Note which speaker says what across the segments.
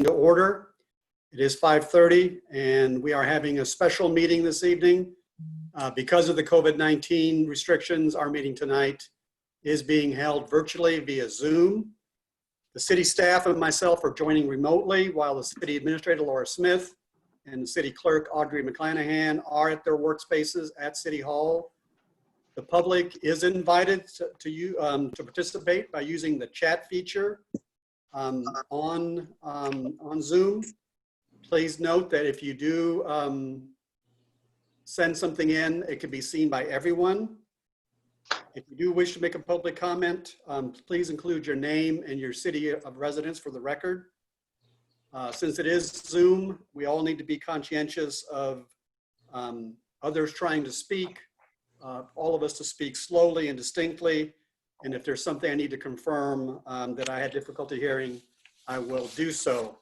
Speaker 1: To order. It is 5:30 and we are having a special meeting this evening. Because of the COVID-19 restrictions, our meeting tonight is being held virtually via Zoom. The city staff and myself are joining remotely while the city administrator, Laura Smith, and the city clerk, Audrey McClanahan, are at their workspaces at City Hall. The public is invited to participate by using the chat feature on Zoom. Please note that if you do send something in, it can be seen by everyone. If you do wish to make a public comment, please include your name and your city of residence for the record. Since it is Zoom, we all need to be conscientious of others trying to speak, all of us to speak slowly and distinctly. And if there's something I need to confirm that I had difficulty hearing, I will do so.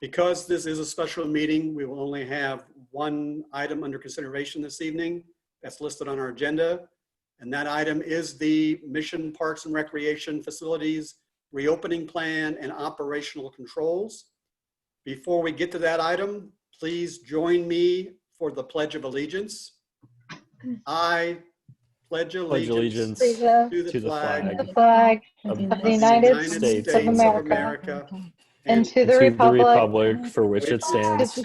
Speaker 1: Because this is a special meeting, we will only have one item under consideration this evening that's listed on our agenda. And that item is the Mission Parks and Recreation Facilities Reopening Plan and Operational Controls. Before we get to that item, please join me for the Pledge of Allegiance. I pledge allegiance to the flag
Speaker 2: of the United States of America and to the republic
Speaker 3: for which it stands,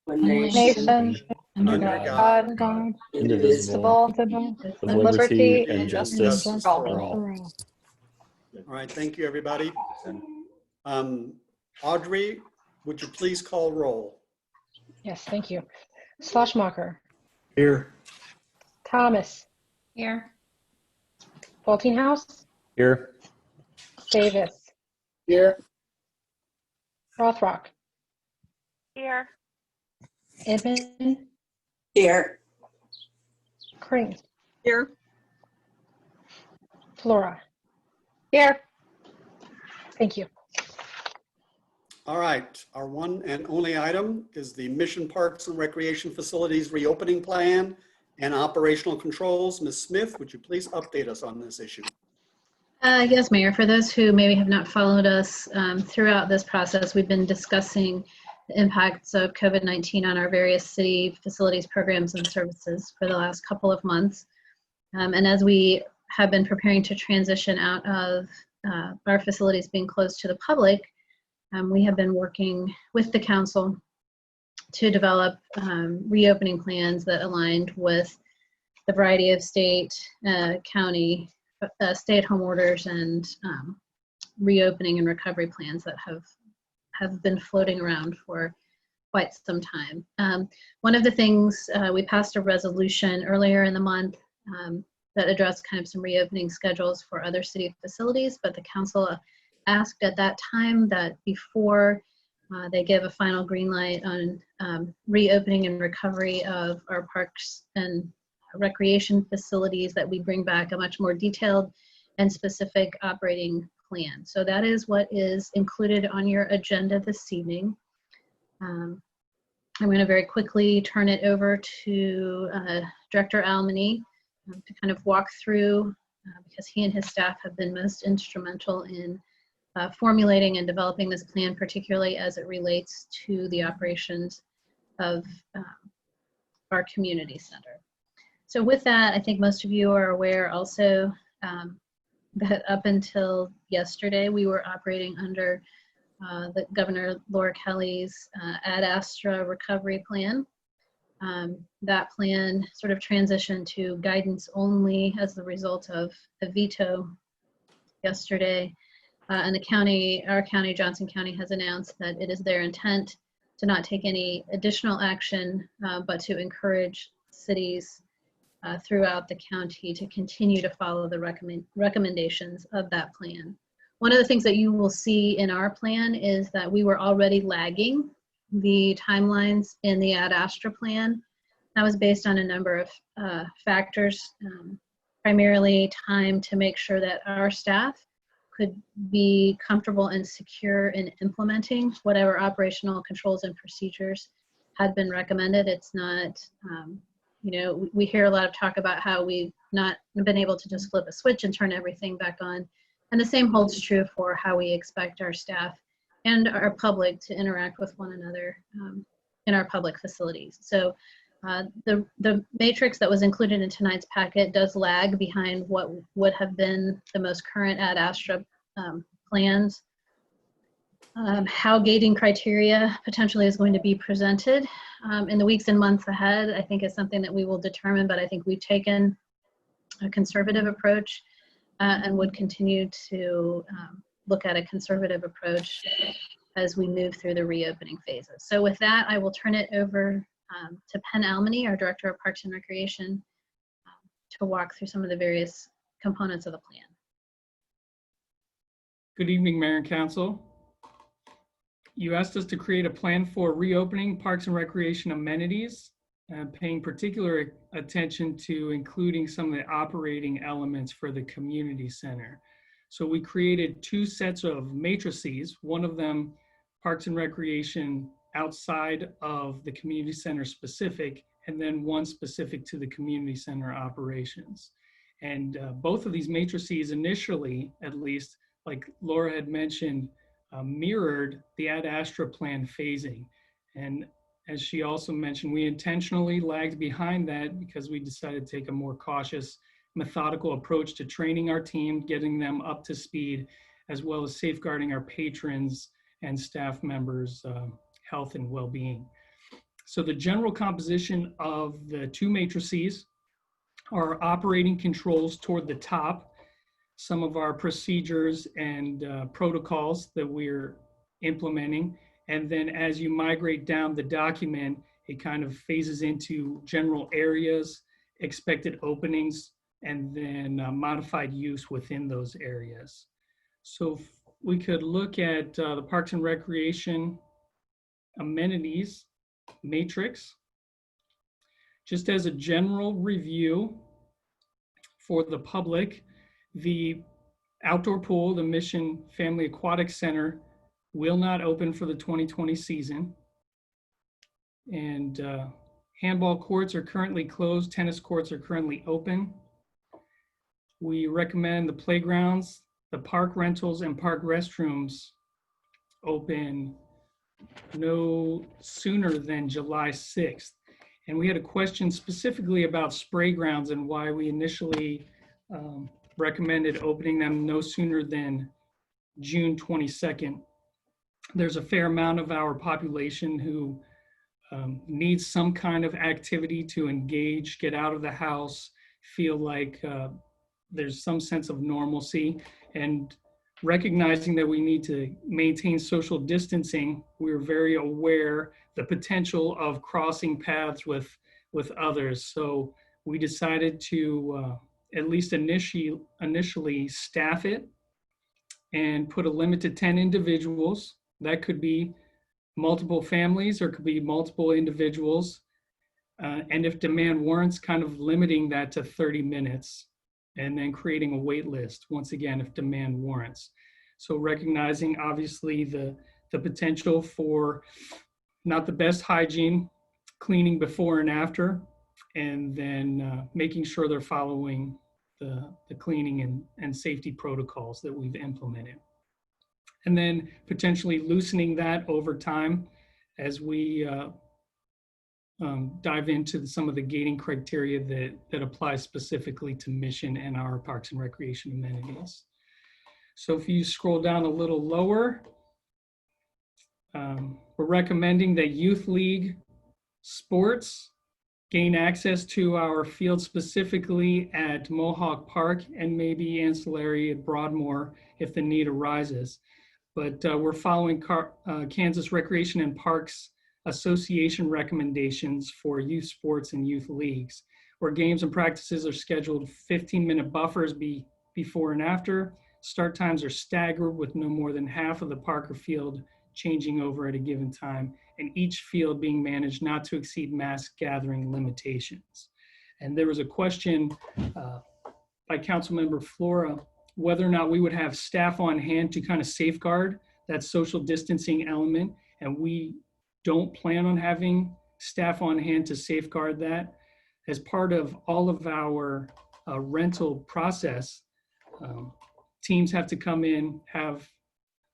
Speaker 2: one nation,
Speaker 3: under
Speaker 2: God,
Speaker 3: indivisible,
Speaker 2: with
Speaker 3: with liberty and justice for all.
Speaker 1: All right, thank you, everybody. Audrey, would you please call roll?
Speaker 2: Yes, thank you. Sloshmacher.
Speaker 3: Here.
Speaker 2: Thomas.
Speaker 4: Here.
Speaker 2: Boltinghouse.
Speaker 3: Here.
Speaker 2: Davis.
Speaker 3: Here.
Speaker 2: Rothrock.
Speaker 4: Here.
Speaker 2: Edmund.
Speaker 5: Here.
Speaker 2: Kring.
Speaker 5: Here.
Speaker 2: Flora. Here. Thank you.
Speaker 1: All right, our one and only item is the Mission Parks and Recreation Facilities Reopening Plan and Operational Controls. Ms. Smith, would you please update us on this issue?
Speaker 4: Yes, Mayor. For those who maybe have not followed us throughout this process, we've been discussing the impacts of COVID-19 on our various city facilities, programs, and services for the last couple of months. And as we have been preparing to transition out of our facilities being closed to the public, we have been working with the council to develop reopening plans that aligned with the variety of state, county, stay-at-home orders and reopening and recovery plans that have been floating around for quite some time. One of the things, we passed a resolution earlier in the month that addressed kind of some reopening schedules for other city facilities, but the council asked at that time that before they give a final green light on reopening and recovery of our parks and recreation facilities, that we bring back a much more detailed and specific operating plan. So that is what is included on your agenda this evening. I'm going to very quickly turn it over to Director Almany to kind of walk through, because he and his staff have been most instrumental in formulating and developing this plan, particularly as it relates to the operations of our community center. So with that, I think most of you are aware also that up until yesterday, we were operating under the Governor Laura Kelly's Ad Astra recovery plan. That plan sort of transitioned to guidance only as the result of a veto yesterday. And the county, our county, Johnson County, has announced that it is their intent to not take any additional action, but to encourage cities throughout the county to continue to follow the recommendations of that plan. One of the things that you will see in our plan is that we were already lagging the timelines in the Ad Astra plan. That was based on a number of factors, primarily time to make sure that our staff could be comfortable and secure in implementing whatever operational controls and procedures had been recommended. It's not, you know, we hear a lot of talk about how we've not been able to just flip a switch and turn everything back on. And the same holds true for how we expect our staff and our public to interact with one another in our public facilities. So the matrix that was included in tonight's packet does lag behind what would have been the most current Ad Astra plans. How gating criteria potentially is going to be presented in the weeks and months ahead, I think is something that we will determine, but I think we've taken a conservative approach and would continue to look at a conservative approach as we move through the reopening phases. So with that, I will turn it over to Penn Almany, our Director of Parks and Recreation, to walk through some of the various components of the plan.
Speaker 5: Good evening, Mayor and Council. You asked us to create a plan for reopening parks and recreation amenities, paying particular attention to including some of the operating elements for the community center. So we created 2 sets of matrices, one of them parks and recreation outside of the community center specific, and then one specific to the community center operations. And both of these matrices initially, at least, like Laura had mentioned, mirrored the Ad Astra plan phasing. And as she also mentioned, we intentionally lagged behind that because we decided to take a more cautious, methodical approach to training our team, getting them up to speed, as well as safeguarding our patrons and staff members' health and well-being. So the general composition of the 2 matrices are operating controls toward the top, some of our procedures and protocols that we're implementing. And then as you migrate down the document, it kind of phases into general areas, expected openings, and then modified use within those areas. So if we could look at the Parks and Recreation amenities matrix. Just as a general review for the public, the outdoor pool, the Mission Family Aquatic Center, will not open for the 2020 season. And handball courts are currently closed. Tennis courts are currently open. We recommend the playgrounds, the park rentals, and park restrooms open no sooner than July 6th. And we had a question specifically about spray grounds and why we initially recommended opening them no sooner than June 22nd. There's a fair amount of our population who needs some kind of activity to engage, get out of the house, feel like there's some sense of normalcy. And recognizing that we need to maintain social distancing, we're very aware the potential of crossing paths with others. So we decided to at least initially staff it and put a limit to 10 individuals. That could be multiple families or could be multiple individuals. And if demand warrants, kind of limiting that to 30 minutes and then creating a wait list, once again, if demand warrants. So recognizing obviously the potential for not the best hygiene, cleaning before and after, and then making sure they're following the cleaning and safety protocols that we've implemented. And then potentially loosening that over time as we dive into some of the gating criteria that apply specifically to Mission and our Parks and Recreation amenities. So if you scroll down a little lower, we're recommending that youth league sports gain access to our field specifically at Mohawk Park and maybe ancillary at Broadmoor if the need arises. But we're following Kansas Recreation and Parks Association recommendations for youth sports and youth leagues, where games and practices are scheduled 15-minute buffers before and after. Start times are staggered with no more than half of the park or field changing over at a given time, and each field being managed not to exceed mass gathering limitations. And there was a question by Councilmember Flora whether or not we would have staff on hand to kind of safeguard that social distancing element, and we don't plan on having staff on hand to safeguard that. As part of all of our rental process, teams have to come in, have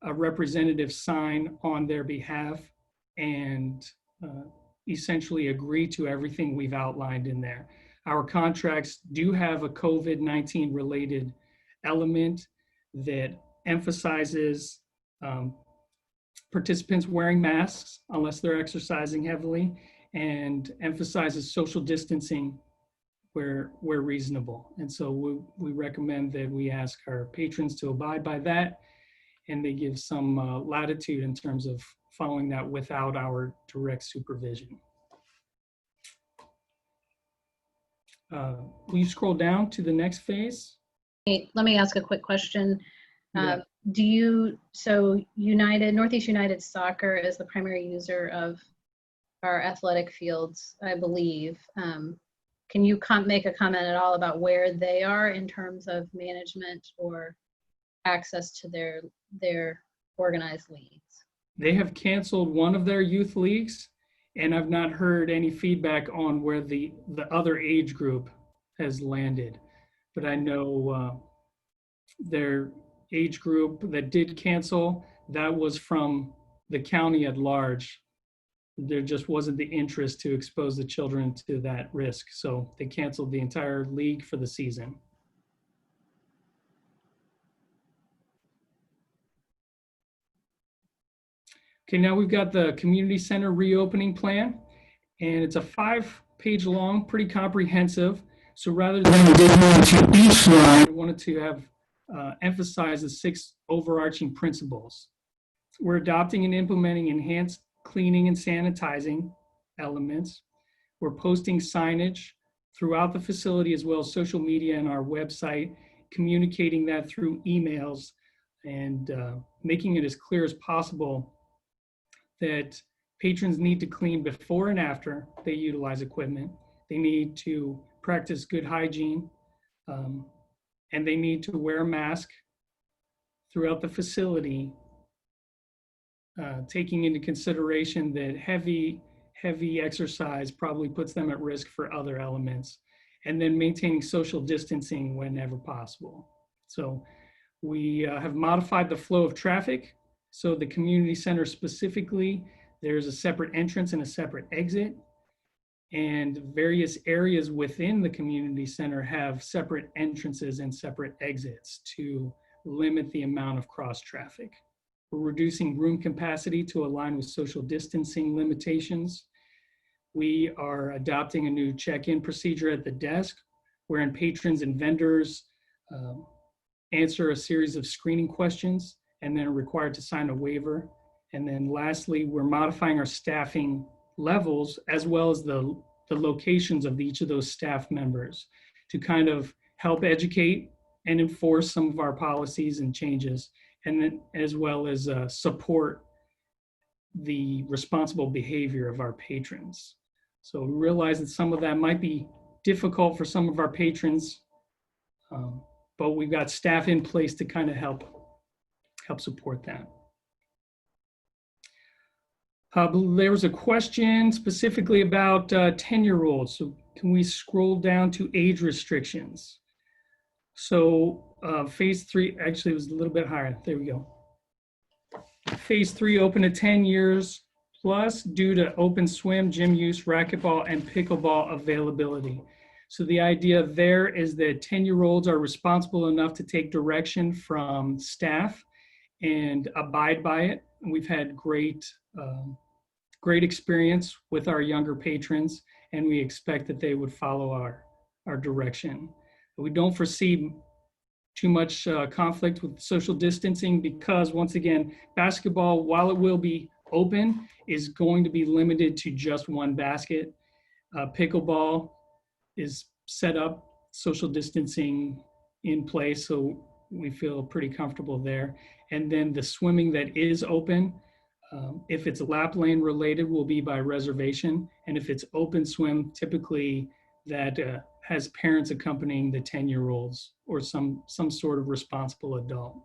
Speaker 5: a representative sign on their behalf and essentially agree to everything we've outlined in there. Our contracts do have a COVID-19 related element that emphasizes participants wearing masks unless they're exercising heavily, and emphasizes social distancing where reasonable. And so we recommend that we ask our patrons to abide by that, and they give some latitude in terms of following that without our direct supervision. Will you scroll down to the next phase?
Speaker 4: Hey, let me ask a quick question.
Speaker 5: Yeah.
Speaker 4: So Northeast United Soccer is the primary user of our athletic fields, I believe. Can you make a comment at all about where they are in terms of management or access to their organized leagues?
Speaker 5: They have canceled one of their youth leagues, and I've not heard any feedback on where the other age group has landed. But I know their age group that did cancel, that was from the county at large. There just wasn't the interest to expose the children to that risk. So they canceled the entire league for the season. Okay, now we've got the community center reopening plan, and it's a 5-page long, pretty comprehensive. So rather than dig into each slide, I wanted to have emphasize the 6 overarching principles. We're adopting and implementing enhanced cleaning and sanitizing elements. We're posting signage throughout the facility as well as social media and our website, communicating that through emails, and making it as clear as possible that patrons need to clean before and after they utilize equipment. They need to practice good hygiene, and they need to wear a mask throughout the facility, taking into consideration that heavy exercise probably puts them at risk for other elements, and then maintaining social distancing whenever possible. So we have modified the flow of traffic. So the community center specifically, there's a separate entrance and a separate exit, and various areas within the community center have separate entrances and separate exits to limit the amount of cross traffic. We're reducing room capacity to align with social distancing limitations. We are adopting a new check-in procedure at the desk, wherein patrons and vendors answer a series of screening questions and then are required to sign a waiver. And then lastly, we're modifying our staffing levels as well as the locations of each of those staff members to kind of help educate and enforce some of our policies and changes, and then as well as support the responsible behavior of our patrons. So we realize that some of that might be difficult for some of our patrons, but we've got staff in place to kind of help support that. There was a question specifically about 10-year-olds. So can we scroll down to age restrictions? So phase 3, actually it was a little bit higher. There we go. Phase 3 open to 10 years plus due to open swim, gym use, racquetball, and pickleball availability. So the idea there is that 10-year-olds are responsible enough to take direction from staff and abide by it. And we've had great experience with our younger patrons, and we expect that they would follow our direction. We don't foresee too much conflict with social distancing because, once again, basketball, while it will be open, is going to be limited to just one basket. Pickleball is set up, social distancing in place, so we feel pretty comfortable there. And then the swimming that is open, if it's lap lane related, will be by reservation. And if it's open swim, typically that has parents accompanying the 10-year-olds or some sort of responsible adult.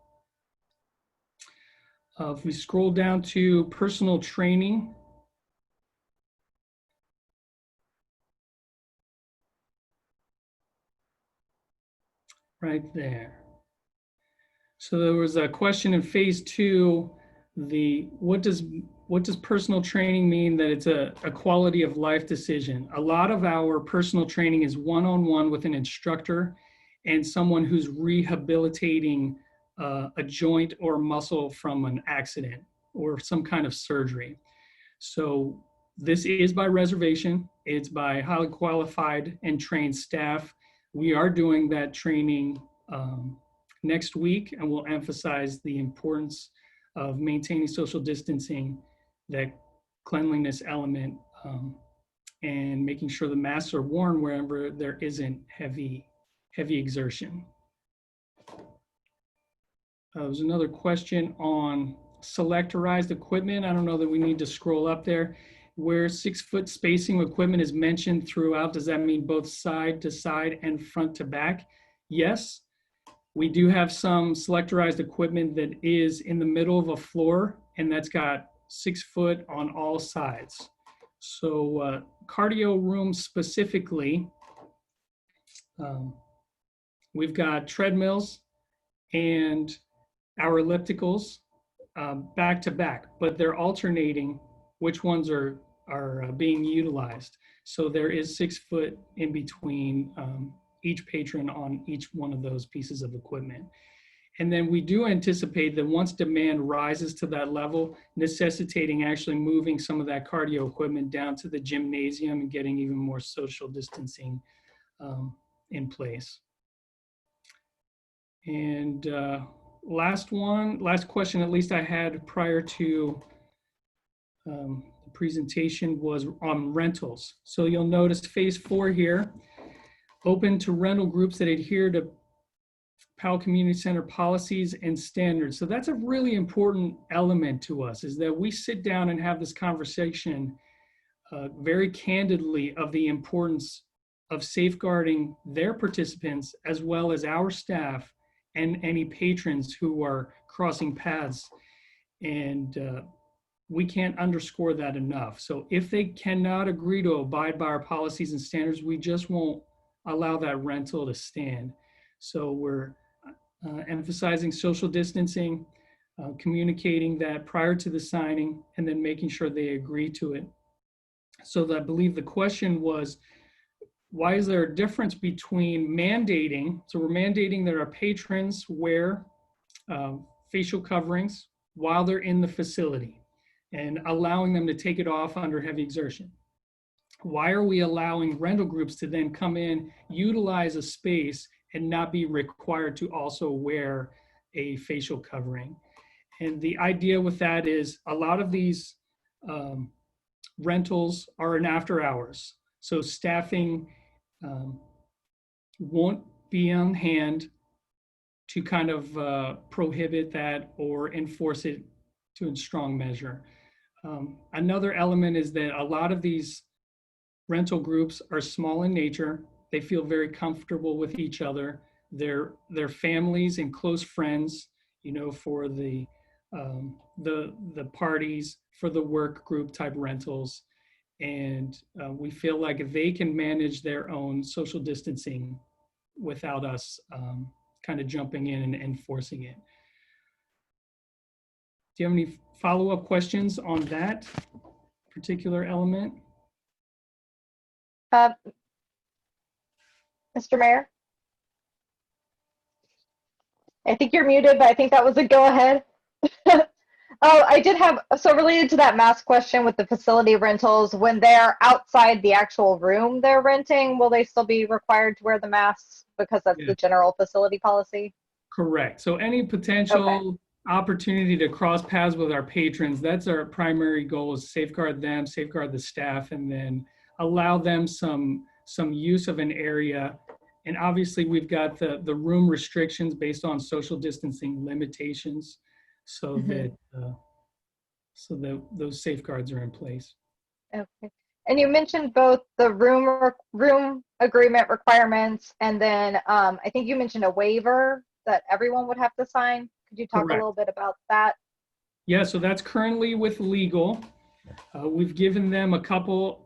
Speaker 5: If we scroll down to personal training, right there. So there was a question in phase 2, what does personal training mean that it's a quality of life decision? A lot of our personal training is one-on-one with an instructor and someone who's rehabilitating a joint or muscle from an accident or some kind of surgery. So this is by reservation. It's by highly qualified and trained staff. We are doing that training next week, and we'll emphasize the importance of maintaining social distancing, that cleanliness element, and making sure the masks are worn wherever there isn't heavy exertion. There's another question on selectorized equipment. I don't know that we need to scroll up there. Where 6-foot spacing of equipment is mentioned throughout, does that mean both side to side and front to back? Yes. We do have some selectorized equipment that is in the middle of a floor, and that's got 6 foot on all sides. So cardio room specifically, we've got treadmills and our ellipticals back to back, but they're alternating which ones are being utilized. So there is 6 foot in between each patron on each one of those pieces of equipment. And then we do anticipate that once demand rises to that level, necessitating actually moving some of that cardio equipment down to the gymnasium and getting even more social distancing in place. And last question, at least I had prior to the presentation, was on rentals. So you'll notice phase 4 here, open to rental groups that adhere to Powell Community Center policies and standards. So that's a really important element to us, is that we sit down and have this conversation very candidly of the importance of safeguarding their participants as well as our staff and any patrons who are crossing paths. And we can't underscore that enough. So if they cannot agree to abide by our policies and standards, we just won't allow that rental to stand. So we're emphasizing social distancing, communicating that prior to the signing, and then making sure they agree to it. So I believe the question was, why is there a difference between mandating? So we're mandating that our patrons wear facial coverings while they're in the facility and allowing them to take it off under heavy exertion. Why are we allowing rental groups to then come in, utilize a space, and not be required to also wear a facial covering? And the idea with that is a lot of these rentals are in after hours. So staffing won't be on hand to kind of prohibit that or enforce it to a strong measure. Another element is that a lot of these rental groups are small in nature. They feel very comfortable with each other. Their families and close friends, you know, for the parties, for the work group type rentals. And we feel like they can manage their own social distancing without us kind of jumping in and enforcing it. Do you have any follow-up questions on that particular element?
Speaker 2: Mr. Mayor? I think you're muted, but I think that was a go ahead. Oh, I did have, so related to that mask question with the facility rentals, when they're outside the actual room they're renting, will they still be required to wear the masks because that's the general facility policy?
Speaker 5: Correct. So any potential opportunity to cross paths with our patrons, that's our primary goal, is safeguard them, safeguard the staff, and then allow them some use of an area. And obviously we've got the room restrictions based on social distancing limitations, so that those safeguards are in place.
Speaker 2: Okay. And you mentioned both the room agreement requirements, and then I think you mentioned a waiver that everyone would have to sign. Could you talk
Speaker 5: Correct.
Speaker 2: a little bit about that?
Speaker 5: Yeah, so that's currently with legal. We've given them a couple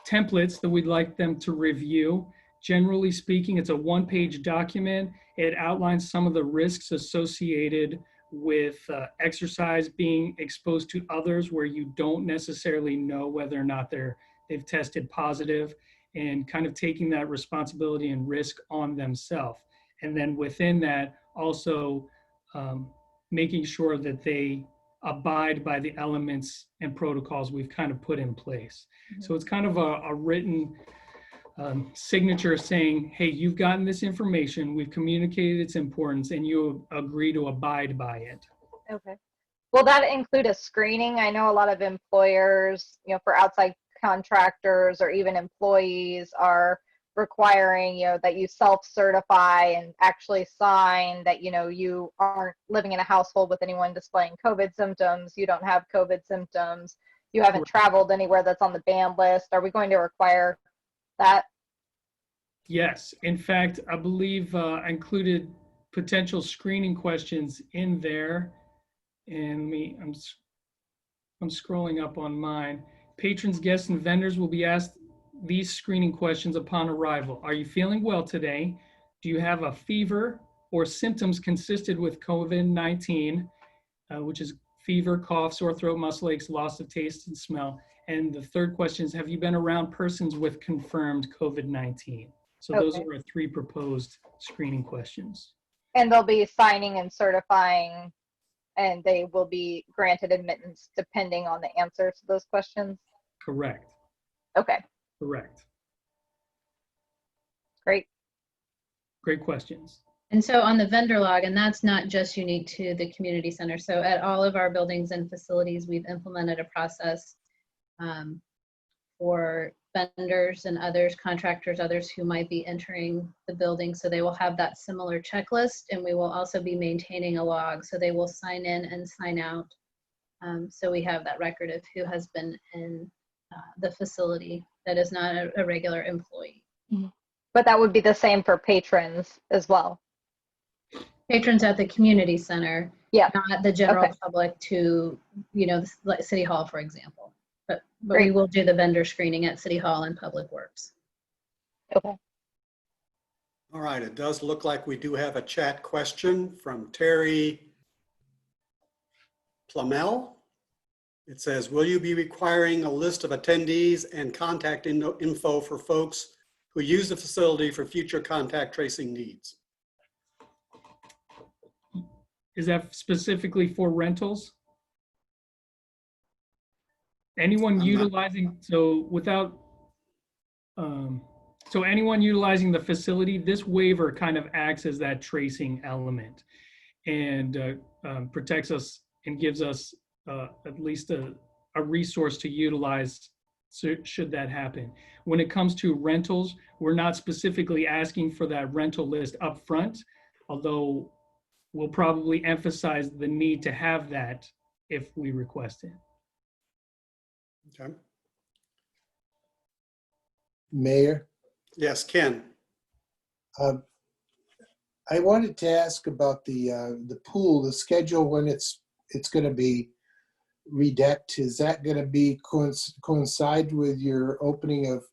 Speaker 5: templates that we'd like them to review. Generally speaking, it's a one-page document. It outlines some of the risks associated with exercise, being exposed to others where you don't necessarily know whether or not they've tested positive, and kind of taking that responsibility and risk on themselves. And then within that, also making sure that they abide by the elements and protocols we've kind of put in place. So it's kind of a written signature saying, hey, you've gotten this information, we've communicated its importance, and you agree to abide by it.
Speaker 2: Okay. Will that include a screening? I know a lot of employers, you know, for outside contractors or even employees are requiring, you know, that you self-certify and actually sign that, you know, you aren't living in a household with anyone displaying COVID symptoms, you don't have COVID symptoms, you haven't traveled anywhere that's on the banned list. Are we going to require that?
Speaker 5: Yes. In fact, I believe I included potential screening questions in there. And I'm scrolling up on mine. Patrons, guests, and vendors will be asked these screening questions upon arrival. Are you feeling well today? Do you have a fever or symptoms consistent with COVID-19, which is fever, cough, sore throat, muscle aches, loss of taste and smell? And the third question is, have you been around persons with confirmed COVID-19? So those are our 3 proposed screening questions.
Speaker 2: And they'll be signing and certifying, and they will be granted admittance depending on the answers to those questions?
Speaker 5: Correct.
Speaker 2: Okay,
Speaker 5: Correct.
Speaker 2: great.
Speaker 5: Great questions.
Speaker 4: And so on the vendor log, and that's not just unique to the community center. So at all of our buildings and facilities, we've implemented a process for vendors and others, contractors, others who might be entering the building. So they will have that similar checklist, and we will also be maintaining a log. So they will sign in and sign out. So we have that record of who has been in the facility that is not a regular employee.
Speaker 2: But that would be the same for patrons as well.
Speaker 4: Patrons at the community center,
Speaker 2: Yeah.
Speaker 4: not the general
Speaker 2: Okay.
Speaker 4: public to, you know, like City Hall, for example. But we
Speaker 2: Great.
Speaker 4: will do the vendor screening at City Hall and Public Works.
Speaker 2: Okay.
Speaker 1: All right, it does look like we do have a chat question from Terry Plamel. It says, will you be requiring a list of attendees and contact info for folks who use the facility for future contact tracing needs?
Speaker 5: Is that specifically for rentals? Anyone utilizing, so anyone utilizing the facility, this waiver kind of acts as that tracing element and protects us and gives us at least a resource to utilize should that happen. When it comes to rentals, we're not specifically asking for that rental list up front, although we'll probably emphasize the need to have that if we request it.
Speaker 1: Okay.
Speaker 3: Mayor,
Speaker 1: Yes, Ken.
Speaker 3: I wanted to ask about the pool, the schedule when it's going to be redecked. Is that going to be coincide with your opening of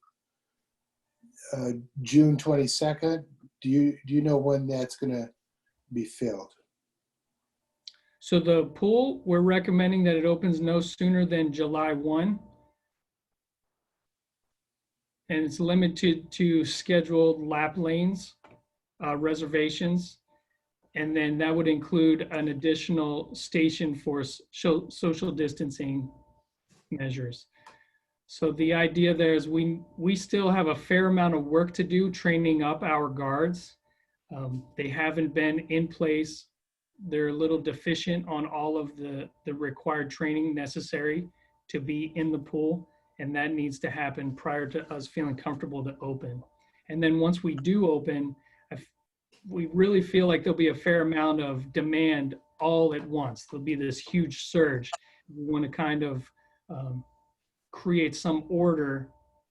Speaker 3: June 22nd? Do you know when that's going to be filled?
Speaker 5: So the pool, we're recommending that it opens no sooner than July 1. And it's limited to scheduled lap lanes, reservations. And then that would include an additional station for social distancing measures. So the idea there is we still have a fair amount of work to do training up our guards. They haven't been in place. They're a little deficient on all of the required training necessary to be in the pool. And that needs to happen prior to us feeling comfortable to open. And then once we do open, we really feel like there'll be a fair amount of demand all at once. There'll be this huge surge. We want to kind of create some order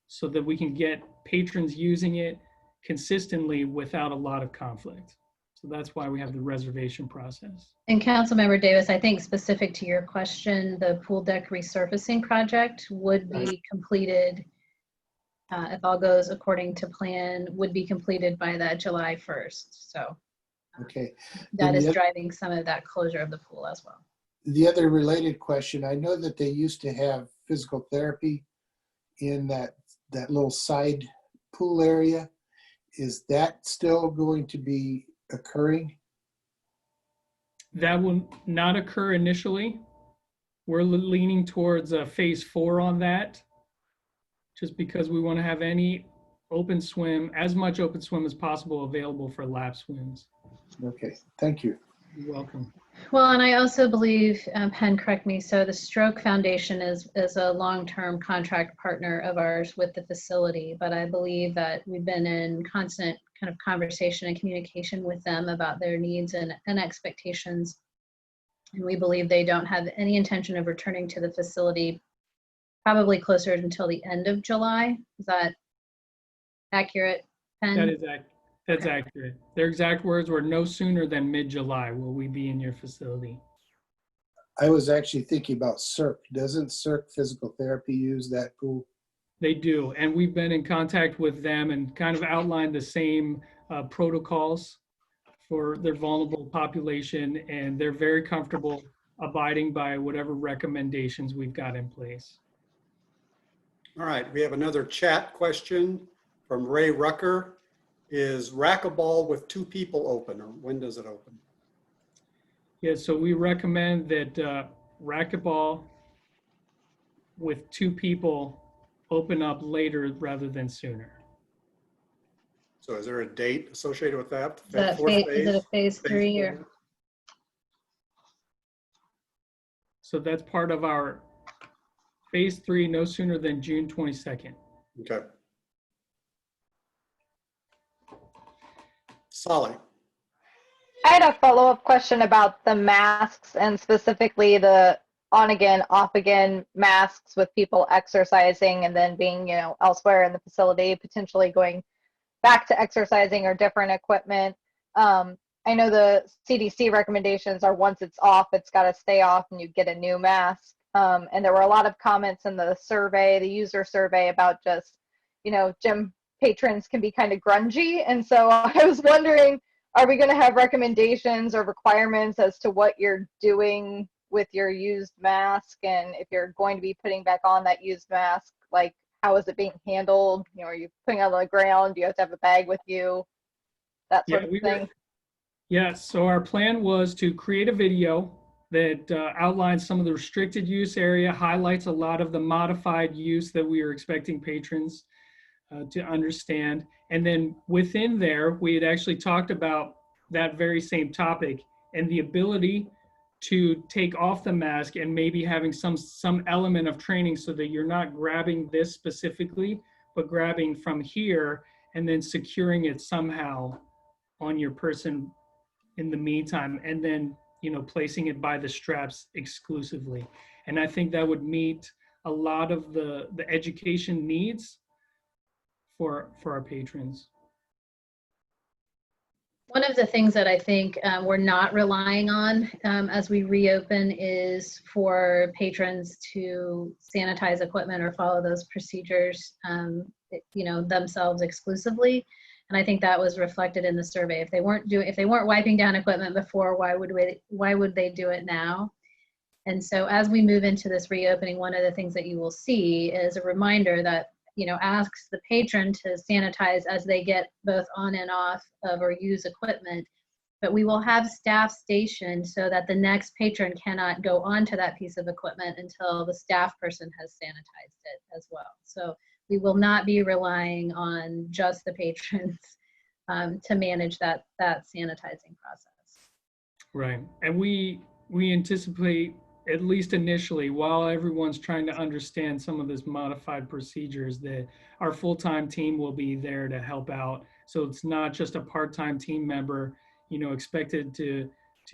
Speaker 5: so that we can get patrons using it consistently without a lot of conflict. So that's why we have the reservation process.
Speaker 4: And Councilmember Davis, I think specific to your question, the pool deck resurfacing project would be completed if all goes according to plan, would be completed by that July 1st. So
Speaker 3: Okay.
Speaker 4: that
Speaker 3: And
Speaker 4: is
Speaker 3: the,
Speaker 4: driving some of that closure of the pool as well.
Speaker 3: the other related question, I know that they used to have physical therapy in that little side pool area. Is that still going to be occurring?
Speaker 5: That will not occur initially. We're leaning towards phase 4 on that, just because we want to have any open swim, as much open swim as possible available for lap swims.
Speaker 3: Okay, thank you.
Speaker 5: You're welcome.
Speaker 4: Well, and I also believe, Penn, correct me, so the Stroke Foundation is a long-term contract partner of ours with the facility, but I believe that we've been in constant kind of conversation and communication with them about their needs and expectations. And we believe they don't have any intention of returning to the facility probably closer until the end of July. Is that accurate, Penn?
Speaker 5: That's accurate. Their exact words were, no sooner than mid-July will we be in your facility.
Speaker 3: I was actually thinking about CERC. Doesn't CERC Physical Therapy use that pool?
Speaker 5: They do, and we've been in contact with them and kind of outlined the same protocols for their vulnerable population, and they're very comfortable abiding by whatever recommendations we've got in place.
Speaker 1: All right, we have another chat question from Ray Rucker. Is racquetball with 2 people open, or when does it open?
Speaker 5: Yeah, so we recommend that racquetball with 2 people open up later rather than sooner.
Speaker 1: So is there a date associated with that?
Speaker 4: Is that
Speaker 1: fourth
Speaker 4: is it a phase 3 or?
Speaker 1: 4?
Speaker 5: So that's part of our phase 3, no sooner than June 22nd.
Speaker 1: Okay. Solly.
Speaker 2: I had a follow-up question about the masks and specifically the on again, off again masks with people exercising and then being, elsewhere in the facility, potentially going back to exercising or different equipment. I know the CDC recommendations are once it's off, it's got to stay off and you get a new mask. And there were a lot of comments in the survey, the user survey, about just, gym patrons can be kind of grungy. And so I was wondering, are we going to have recommendations or requirements as to what you're doing with your used mask? And if you're going to be putting back on that used mask, like, how is it being handled? Are you putting it on the ground? Do you have to have a bag with you? That sort of thing.
Speaker 5: Yes, so our plan was to create a video that outlines some of the restricted use area, highlights a lot of the modified use that we are expecting patrons to understand. And then within there, we had actually talked about that very same topic and the ability to take off the mask and maybe having some element of training so that you're not grabbing this specifically, but grabbing from here and then securing it somehow on your person in the meantime, and then placing it by the straps exclusively. And I think that would meet a lot of the education needs for our patrons.
Speaker 4: One of the things that I think we're not relying on as we reopen is for patrons to sanitize equipment or follow those procedures, themselves exclusively. And I think that was reflected in the survey. If they weren't wiping down equipment before, why would they do it now? And so as we move into this reopening, one of the things that you will see is a reminder that asks the patron to sanitize as they get both on and off of or use equipment. But we will have staff stationed so that the next patron cannot go onto that piece of equipment until the staff person has sanitized it as well. So we will not be relying on just the patrons to manage that sanitizing process.
Speaker 5: Right, and we anticipate, at least initially, while everyone's trying to understand some of this modified procedures, that our full-time team will be there to help out. So it's not just a part-time team member, expected to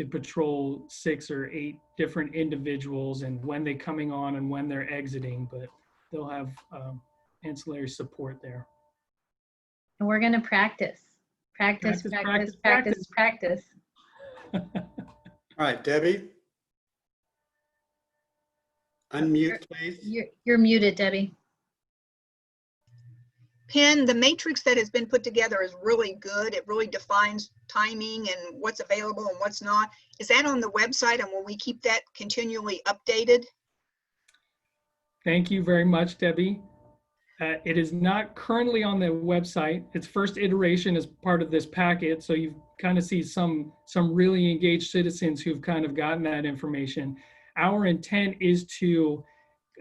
Speaker 5: patrol 6 or 8 different individuals and when they're coming on and when they're exiting, but they'll have ancillary support there.
Speaker 4: And we're going to practice. Practice.
Speaker 1: All right, Debbie. Unmute, please.
Speaker 4: You're muted, Debbie.
Speaker 6: Penn, the matrix that has been put together is really good. It really defines timing and what's available and what's not. Is that on the website, and will we keep that continually updated?
Speaker 5: Thank you very much, Debbie. It is not currently on the website. Its first iteration is part of this packet, so you kind of see some really engaged citizens who've kind of gotten that information. Our intent is to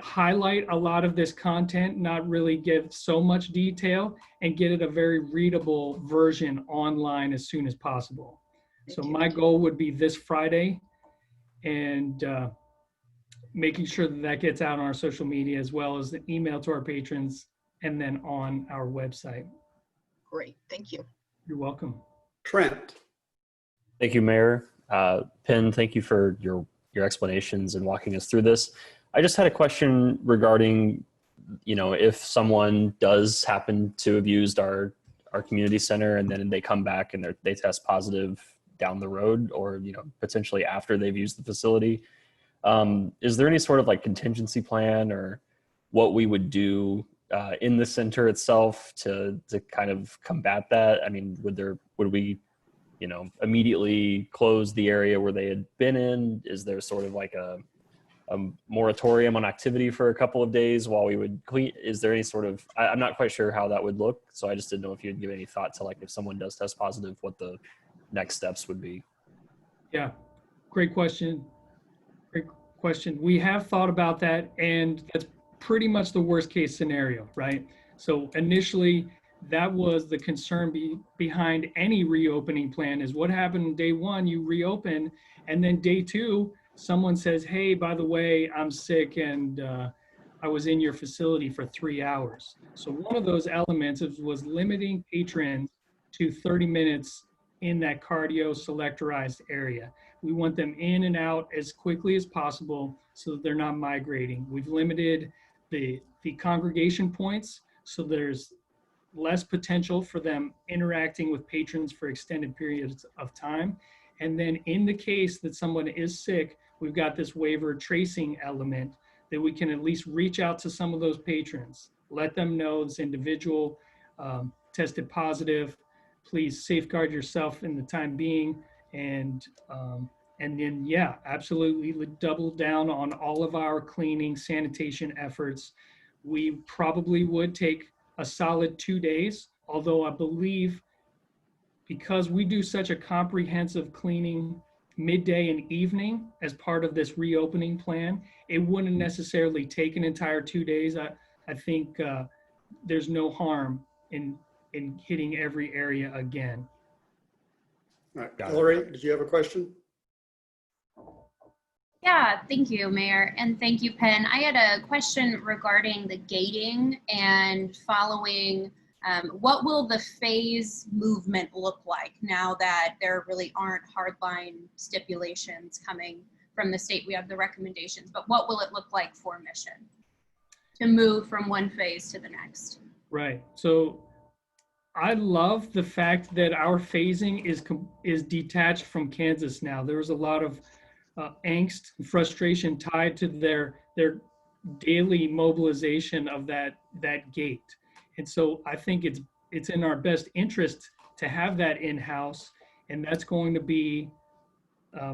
Speaker 5: highlight a lot of this content, not really give so much detail, and get it a very readable version online as soon as possible. So my goal would be this Friday, and making sure that that gets out on our social media, as well as the email to our patrons, and then on our website.
Speaker 6: Great, thank you.
Speaker 5: You're welcome.
Speaker 1: Trent.
Speaker 7: Thank you, Mayor. Penn, thank you for your explanations and walking us through this. I just had a question regarding, if someone does happen to have used our community center and then they come back and they test positive down the road, or, potentially after they've used the facility, is there any sort of like contingency plan or what we would do in the center itself to kind of combat that? I mean, would we, immediately close the area where they had been in? Is there sort of like a moratorium on activity for a couple of days while we would clean? Is there any sort of, I'm not quite sure how that would look. So I just didn't know if you'd give any thought to, like, if someone does test positive, what the next steps would be.
Speaker 5: Yeah, great question. Great question. We have thought about that, and that's pretty much the worst case scenario, right? So initially, that was the concern behind any reopening plan, is what happened on day one, you reopen, and then day two, someone says, hey, by the way, I'm sick and I was in your facility for 3 hours. So one of those elements was limiting patrons to 30 minutes in that cardio selectorized area. We want them in and out as quickly as possible so that they're not migrating. We've limited the congregation points, so there's less potential for them interacting with patrons for extended periods of time. And then in the case that someone is sick, we've got this waiver tracing element that we can at least reach out to some of those patrons, let them know this individual tested positive, please safeguard yourself in the time being. And then, yeah, absolutely double down on all of our cleaning, sanitation efforts. We probably would take a solid 2 days, although I believe because we do such a comprehensive cleaning midday and evening as part of this reopening plan, it wouldn't necessarily take an entire 2 days. I think there's no harm in hitting every area again.
Speaker 1: All right, Hillary, did you have a question?
Speaker 8: Yeah, thank you, Mayor, and thank you, Penn. I had a question regarding the gating and following. What will the phase movement look like now that there really aren't hardline stipulations coming from the state? We have the recommendations, but what will it look like for Mission to move from one phase to the next?
Speaker 5: Right. So I love the fact that our phasing is detached from Kansas now. There was a lot of angst and frustration tied to their daily mobilization of that gate. And so I think it's in our best interest to have that in-house, and that's going to be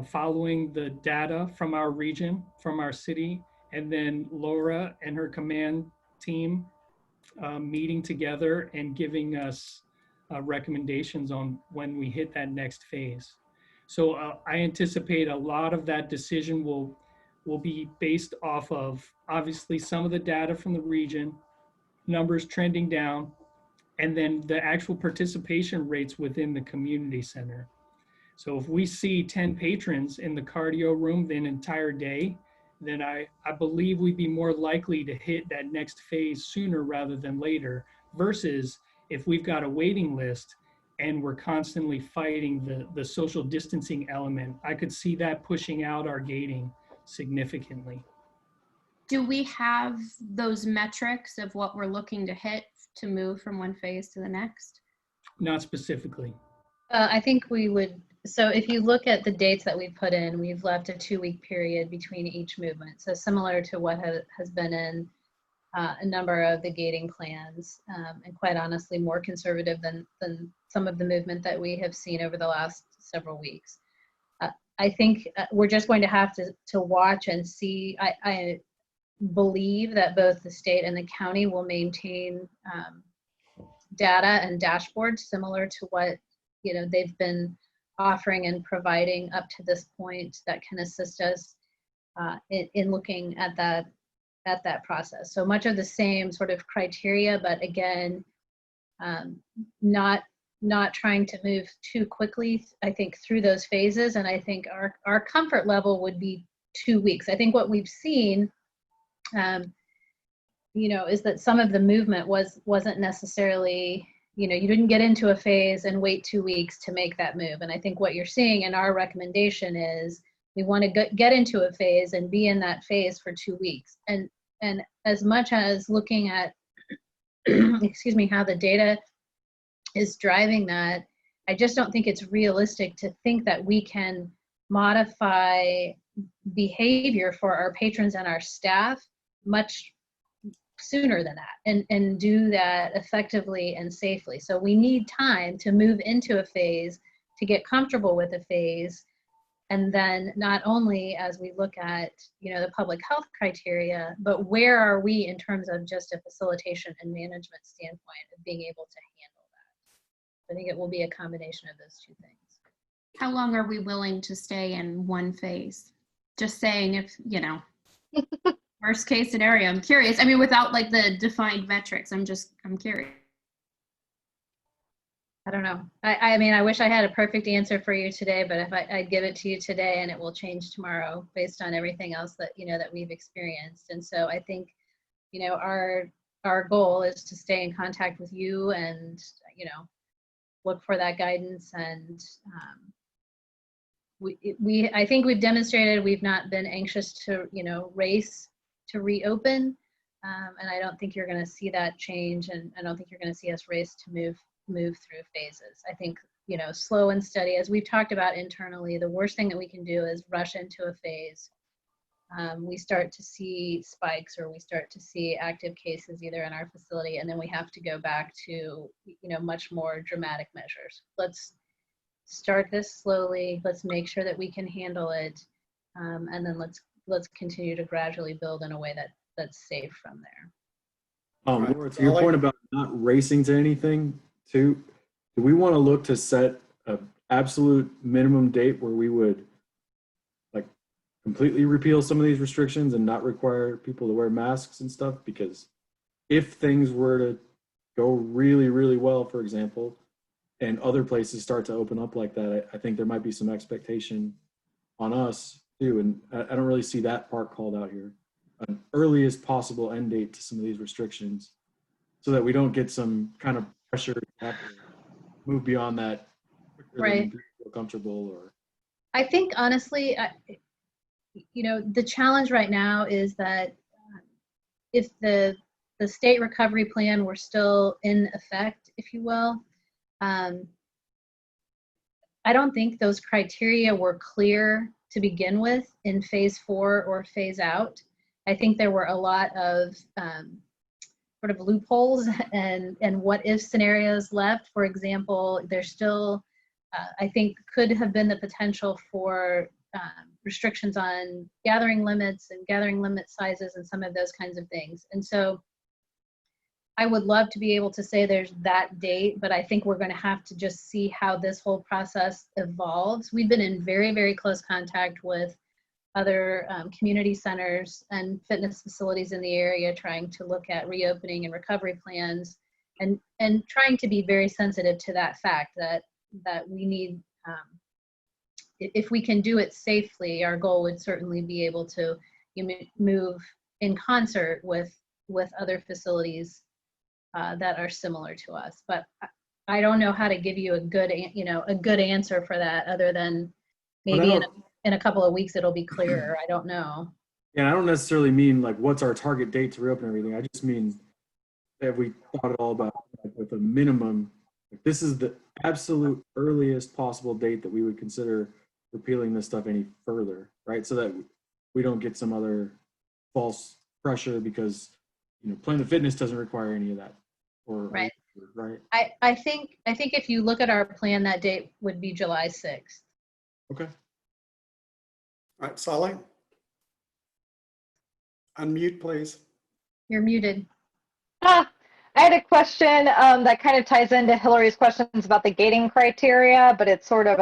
Speaker 5: following the data from our region, from our city, and then Laura and her command team meeting together and giving us recommendations on when we hit that next phase. So I anticipate a lot of that decision will be based off of, obviously, some of the data from the region, numbers trending down, and then the actual participation rates within the community center. So if we see 10 patrons in the cardio room the entire day, then I believe we'd be more likely to hit that next phase sooner rather than later, versus if we've got a waiting list and we're constantly fighting the social distancing element. I could see that pushing out our gating significantly.
Speaker 8: Do we have those metrics of what we're looking to hit to move from one phase to the next?
Speaker 5: Not specifically.
Speaker 4: I think we would, so if you look at the dates that we've put in, we've left a 2-week period between each movement. So similar to what has been in a number of the gating plans, and quite honestly, more conservative than some of the movement that we have seen over the last several weeks. I think we're just going to have to watch and see. I believe that both the state and the county will maintain data and dashboards similar to what they've been offering and providing up to this point that can assist us in looking at that process. So much of the same sort of criteria, but again, not trying to move too quickly, I think, through those phases. And I think our comfort level would be 2 weeks. I think what we've seen, is that some of the movement wasn't necessarily, you didn't get into a phase and wait 2 weeks to make that move. And I think what you're seeing in our recommendation is we want to get into a phase and be in that phase for 2 weeks. And as much as looking at, excuse me, how the data is driving that, I just don't think it's realistic to think that we can modify behavior for our patrons and our staff much sooner than that and do that effectively and safely. So we need time to move into a phase, to get comfortable with a phase. And then not only as we look at, the public health criteria, but where are we in terms of just a facilitation and management standpoint of being able to handle that. I think it will be a combination of those two things.
Speaker 8: How long are we willing to stay in one phase? Just saying, if, worst case scenario, I'm curious. I mean, without like the defined metrics, I'm curious.
Speaker 4: I don't know. I mean, I wish I had a perfect answer for you today, but if I'd give it to you today and it will change tomorrow based on everything else that, that we've experienced. And so I think, our goal is to stay in contact with you and, look for that guidance. And I think we've demonstrated we've not been anxious to, race to reopen. And I don't think you're going to see that change. And I don't think you're going to see us race to move through phases. I think, slow and steady, as we've talked about internally, the worst thing that we can do is rush into a phase. We start to see spikes or we start to see active cases either in our facility, and then we have to go back to, much more dramatic measures. Let's start this slowly. Let's make sure that we can handle it. And then let's continue to gradually build in a way that's safe from there.
Speaker 1: Right.
Speaker 9: Laura, to your point about not racing to anything, too, do we want to look to set an absolute minimum date where we would completely repeal some of these restrictions and not require people to wear masks and stuff? Because if things were to go really, really well, for example, and other places start to open up like that, I think there might be some expectation on us too. And I don't really see that part called out here. An earliest possible end date to some of these restrictions so that we don't get some kind of pressure to have to move beyond that quicker
Speaker 4: Right.
Speaker 9: than people feel comfortable. Or
Speaker 4: I think honestly, the challenge right now is that if the state recovery plan were still in effect, if you will, I don't think those criteria were clear to begin with in phase 4 or phase out. I think there were a lot of sort of loopholes and what if scenarios left. For example, there's still, I think, could have been the potential for restrictions on gathering limits and gathering limit sizes and some of those kinds of things. And so I would love to be able to say there's that date, but I think we're going to have to just see how this whole process evolves. We've been in very, very close contact with other community centers and fitness facilities in the area, trying to look at reopening and recovery plans, and trying to be very sensitive to that fact that we need, if we can do it safely, our goal would certainly be able to move in concert with other facilities that are similar to us. But I don't know how to give you a good answer for that, other than maybe in a couple of weeks it'll be clearer. I don't know.
Speaker 9: yeah, I don't necessarily mean what's our target date to reopen everything. I just mean, have we thought at all about with a minimum, this is the absolute earliest possible date that we would consider repealing this stuff any further, right? So that we don't get some other false pressure because Planet Fitness doesn't require any of that. Or
Speaker 4: Right.
Speaker 9: right.
Speaker 4: I think if you look at our plan, that date would be July 6th.
Speaker 9: Okay.
Speaker 1: All right, Saleh? Unmute, please.
Speaker 4: You're muted.
Speaker 2: Ah, I had a question that kind of ties into Hillary's questions about the gating criteria, but it's sort of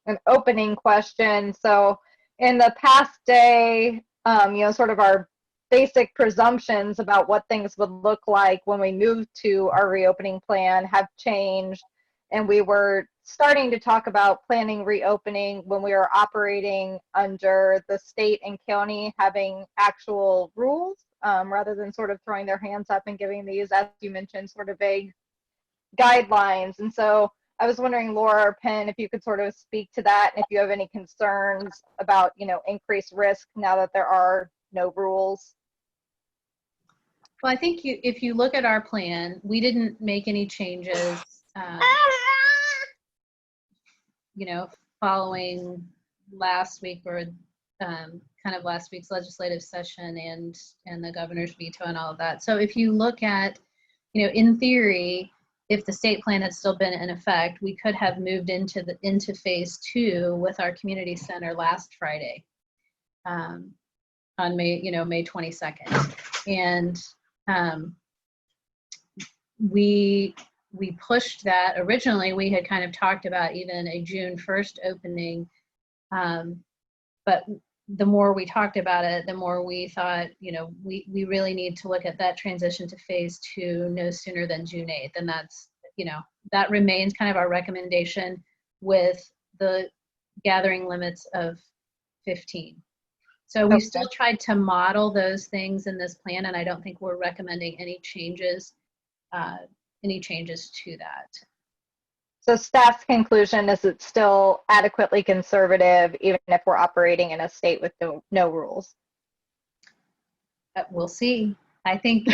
Speaker 2: an opening question. So in the past day, sort of our basic presumptions about what things would look like when we move to our reopening plan have changed. And we were starting to talk about planning reopening when we were operating under the state and county having actual rules, rather than sort of throwing their hands up and giving these, as you mentioned, sort of vague guidelines. And so I was wondering, Laura or Penn, if you could sort of speak to that, and if you have any concerns about, increased risk now that there are no rules.
Speaker 4: Well, I think if you look at our plan, we didn't make any changes, following last week or kind of last week's legislative session and the governor's veto and all of that. So if you look at, in theory, if the state plan had still been in effect, we could have moved into phase 2 with our community center last Friday, on May 22nd. And we pushed that. Originally, we had kind of talked about even a June 1st opening, but the more we talked about it, the more we thought, we really need to look at that transition to phase 2 no sooner than June 8th. And that's, that remains kind of our recommendation with the gathering limits of 15. So we've still tried to model those things in this plan, and I don't think we're recommending any changes to that.
Speaker 2: So staff's conclusion is it's still adequately conservative, even if we're operating in a state with no rules.
Speaker 4: We'll see. I think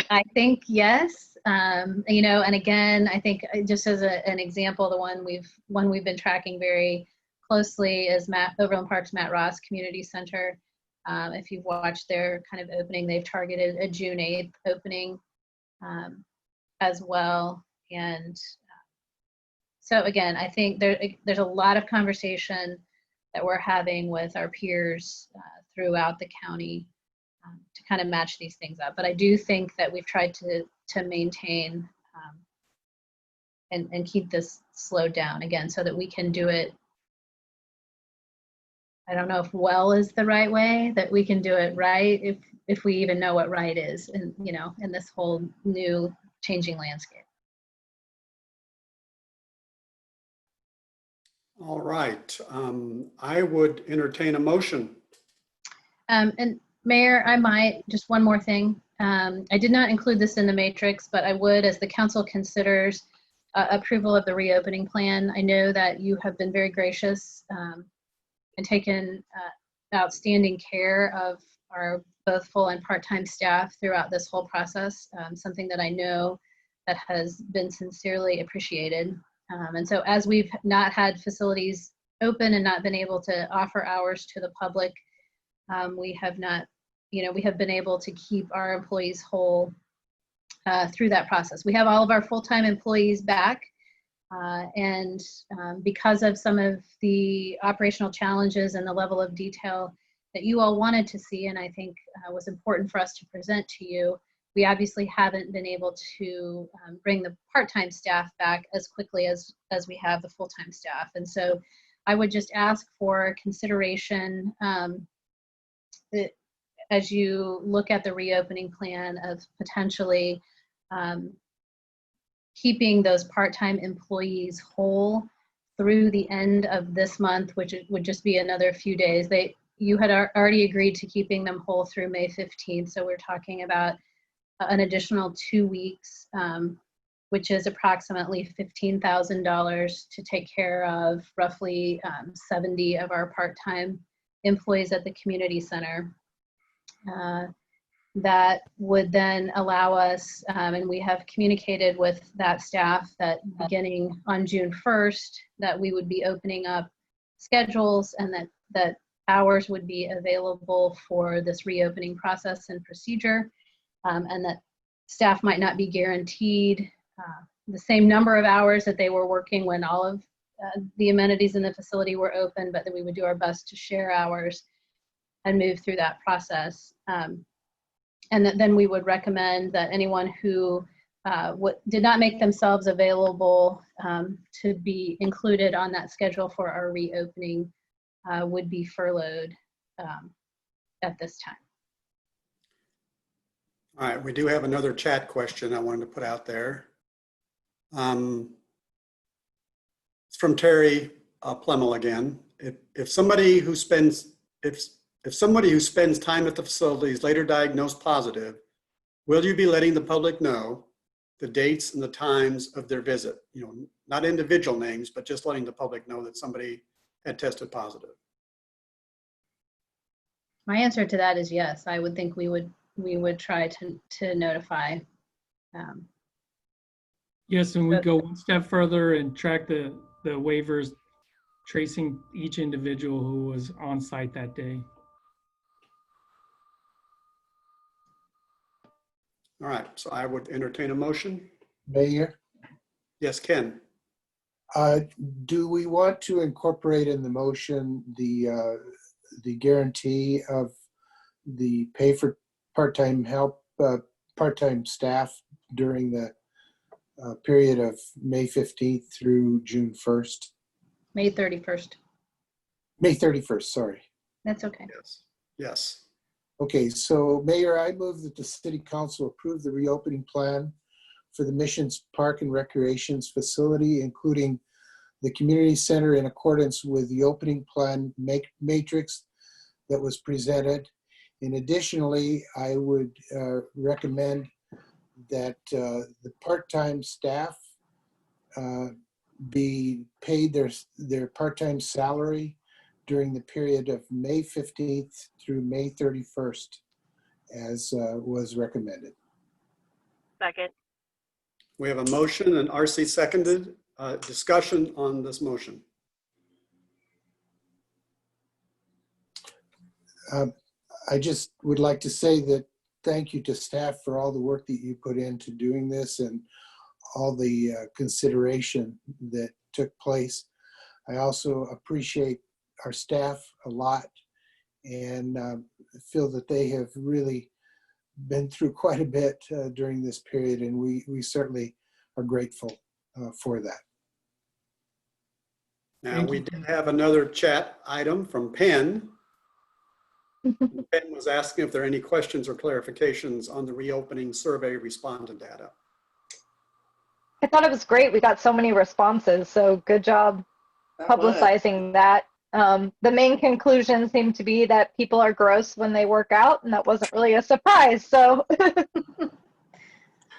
Speaker 4: yes. And again, I think just as an example, the one we've been tracking very closely is Overland Park's Matt Ross Community Center. If you've watched their kind of opening, they've targeted a June 8th opening as well. And so again, I think there's a lot of conversation that we're having with our peers throughout the county to kind of match these things up. But I do think that we've tried to maintain and keep this slowed down again so that we can do it. I don't know if well is the right way, that we can do it right if we even know what right is in this whole new changing landscape.
Speaker 1: All right. I would entertain a motion.
Speaker 4: And Mayor, I might, just one more thing. I did not include this in the matrix, but I would, as the council considers approval of the reopening plan. I know that you have been very gracious and taken outstanding care of our both full and part-time staff throughout this whole process, something that I know that has been sincerely appreciated. And so as we've not had facilities open and not been able to offer hours to the public, we have not, we have been able to keep our employees whole through that process. We have all of our full-time employees back, and because of some of the operational challenges and the level of detail that you all wanted to see, and I think was important for us to present to you, we obviously haven't been able to bring the part-time staff back as quickly as we have the full-time staff. And so I would just ask for consideration as you look at the reopening plan of potentially keeping those part-time employees whole through the end of this month, which would just be another few days. You had already agreed to keeping them whole through May 15th. So we're talking about an additional 2 weeks, which is approximately $15,000 to take care of roughly 70 of our part-time employees at the community center. That would then allow us, and we have communicated with that staff that beginning on June 1st, that we would be opening up schedules and that hours would be available for this reopening process and procedure. And that Staff might not be guaranteed the same number of hours that they were working when all of the amenities in the facility were open, but that we would do our best to share hours and move through that process. And then we would recommend that anyone who did not make themselves available to be included on that schedule for our reopening would be furloughed at this time.
Speaker 1: All right, we do have another chat question I wanted to put out there. It's from Terry Plemmel again. If somebody who spends time at the facility is later diagnosed positive, will you be letting the public know the dates and the times of their visit? You know, not individual names, but just letting the public know that somebody had tested positive.
Speaker 4: My answer to that is yes. I would think we would try to notify.
Speaker 5: Yes, and we go one step further and track the waivers, tracing each individual who was on site that day.
Speaker 1: All right, so I would entertain a motion.
Speaker 3: Mayor,
Speaker 1: Yes, Ken.
Speaker 3: do we want to incorporate in the motion the guarantee of the pay for part-time help, part-time staff during the period of May 15th through June 1st?
Speaker 4: May 31st.
Speaker 3: May 31st, sorry.
Speaker 4: That's okay.
Speaker 1: Yes. Yes.
Speaker 3: Okay, so Mayor, I move that the City Council approve the reopening plan for the Missions Park and Recreations facility, including the community center, in accordance with the opening plan matrix that was presented. And additionally, I would recommend that the part-time staff be paid their part-time salary during the period of May 15th through May 31st, as was recommended.
Speaker 10: Second.
Speaker 1: We have a motion and RC seconded. Discussion on this motion.
Speaker 3: I just would like to say that thank you to staff for all the work that you put into doing this and all the consideration that took place. I also appreciate our staff a lot and feel that they have really been through quite a bit during this period, and we certainly are grateful for that.
Speaker 1: Now, we did have another chat item from Penn. Penn was asking if there are any questions or clarifications on the reopening survey respondent data.
Speaker 2: I thought it was great. We got so many responses, so good job publicizing that. The main conclusion seemed to be that people are gross when they work out, and that wasn't really a surprise. So,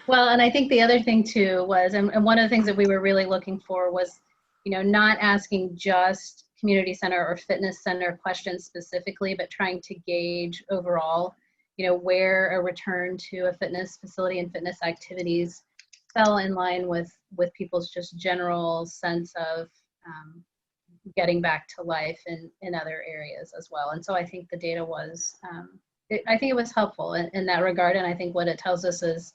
Speaker 4: Well, and I think the other thing too was, and one of the things that we were really looking for was, not asking just community center or fitness center questions specifically, but trying to gauge overall, where a return to a fitness facility and fitness activities fell in line with people's just general sense of getting back to life in other areas as well. And so I think the data was, I think it was helpful in that regard. And I think what it tells us is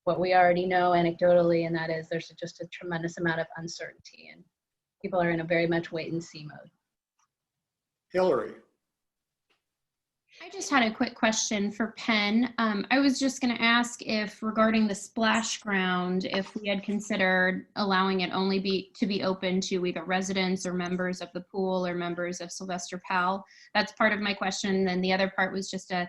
Speaker 4: what we already know anecdotally, and that is there's just a tremendous amount of uncertainty and people are in a very much wait and see mode.
Speaker 1: Hillary.
Speaker 8: I just had a quick question for Penn. I was just going to ask if regarding the splash ground, if we had considered allowing it only to be open to either residents or members of the pool or members of Sylvester Powell. That's part of my question. And the other part was just a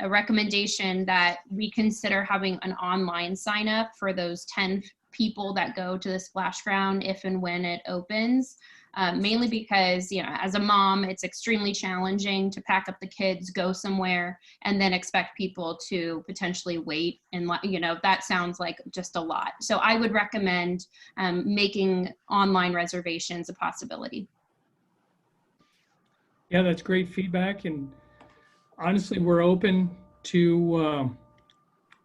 Speaker 8: recommendation that we consider having an online sign up for those 10 people that go to the splash ground if and when it opens. Mainly because, as a mom, it's extremely challenging to pack up the kids, go somewhere, and then expect people to potentially wait. And, that sounds like just a lot. So I would recommend making online reservations a possibility.
Speaker 5: Yeah, that's great feedback. And honestly, we're open to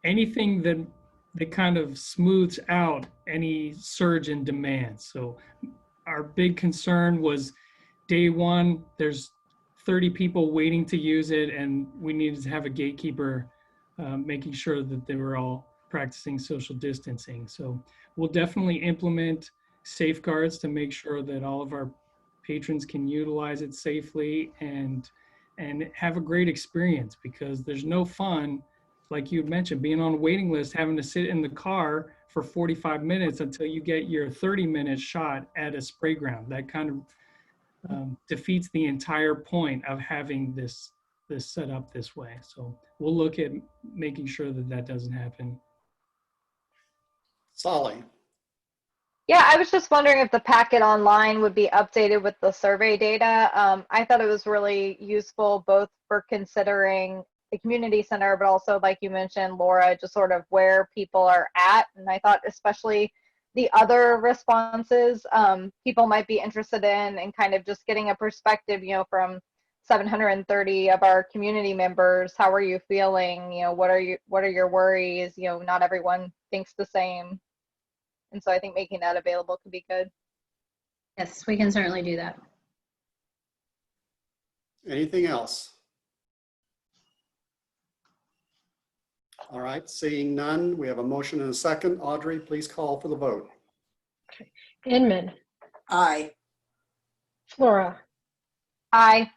Speaker 5: anything that kind of smooths out any surge in demand. So our big concern was day one, there's 30 people waiting to use it, and we needed to have a gatekeeper making sure that they were all practicing social distancing. So we'll definitely implement safeguards to make sure that all of our patrons can utilize it safely and have a great experience, because there's no fun, like you mentioned, being on a waiting list, having to sit in the car for 45 minutes until you get your 30-minute shot at a spray ground. That kind of defeats the entire point of having this set up this way. So we'll look at making sure that that doesn't happen.
Speaker 1: Solly.
Speaker 2: Yeah, I was just wondering if the packet online would be updated with the survey data. I thought it was really useful both for considering the community center, but also, like you mentioned, Laura, just sort of where people are at. And I thought especially the other responses people might be interested in, and kind of just getting a perspective, you know, from 730 of our community members. How are you feeling? You know, what are your worries? You know, not everyone thinks the same. And so I think making that available could be good.
Speaker 4: Yes, we can certainly do that.
Speaker 1: Anything else? All right, seeing none, we have a motion and a second. Audrey, please call for the vote.
Speaker 11: Inman,
Speaker 12: Aye.
Speaker 11: Flora,
Speaker 2: Aye.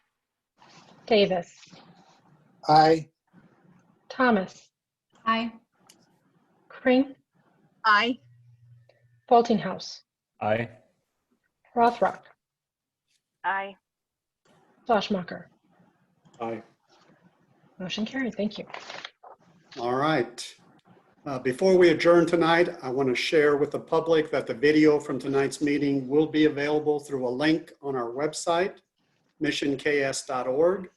Speaker 11: Davis,
Speaker 3: Aye.
Speaker 11: Thomas,
Speaker 8: Aye.
Speaker 11: Kring,
Speaker 6: Aye.
Speaker 11: Boltinghouse,
Speaker 7: Aye.
Speaker 11: Rothrock,
Speaker 10: Aye.
Speaker 11: Flashmacher.
Speaker 9: Aye.
Speaker 11: Motion carried. Thank you.
Speaker 1: All right. Before we adjourn tonight, I want to share with the public that the video from tonight's meeting will be available through a link on our website, missionks.org.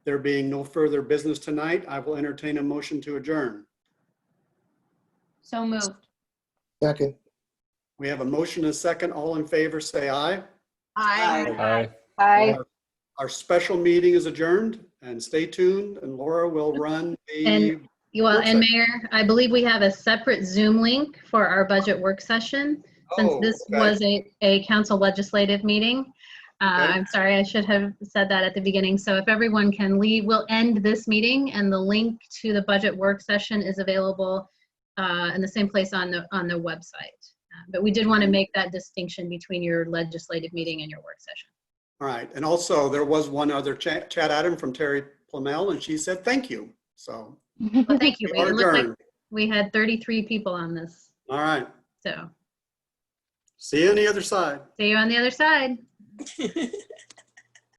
Speaker 1: There being no further business tonight, I will entertain a motion to adjourn.
Speaker 8: So moved.
Speaker 3: Second.
Speaker 1: We have a motion and a second. All in favor, say aye.
Speaker 6: Aye.
Speaker 7: Aye.
Speaker 2: Aye.
Speaker 1: Our special meeting is adjourned, and stay tuned, and Laura will run the
Speaker 4: Well,
Speaker 1: work
Speaker 4: and
Speaker 1: session.
Speaker 4: Mayor, I believe we have a separate Zoom link for our budget work session. Since
Speaker 1: Oh,
Speaker 4: this
Speaker 1: okay.
Speaker 4: was a council legislative meeting.
Speaker 1: Okay.
Speaker 4: I'm sorry, I should have said that at the beginning. So if everyone can leave, we'll end this meeting, and the link to the budget work session is available in the same place on the website. But we did want to make that distinction between your legislative meeting and your work session.
Speaker 1: All right, and also there was one other chat item from Terry Plamel, and she said, thank you. So
Speaker 4: Well, thank you.
Speaker 1: we are
Speaker 4: It looked like
Speaker 1: adjourned.
Speaker 4: we had 33 people on this.
Speaker 1: All right,
Speaker 4: So
Speaker 1: see you on the other side.
Speaker 4: see you on the other side.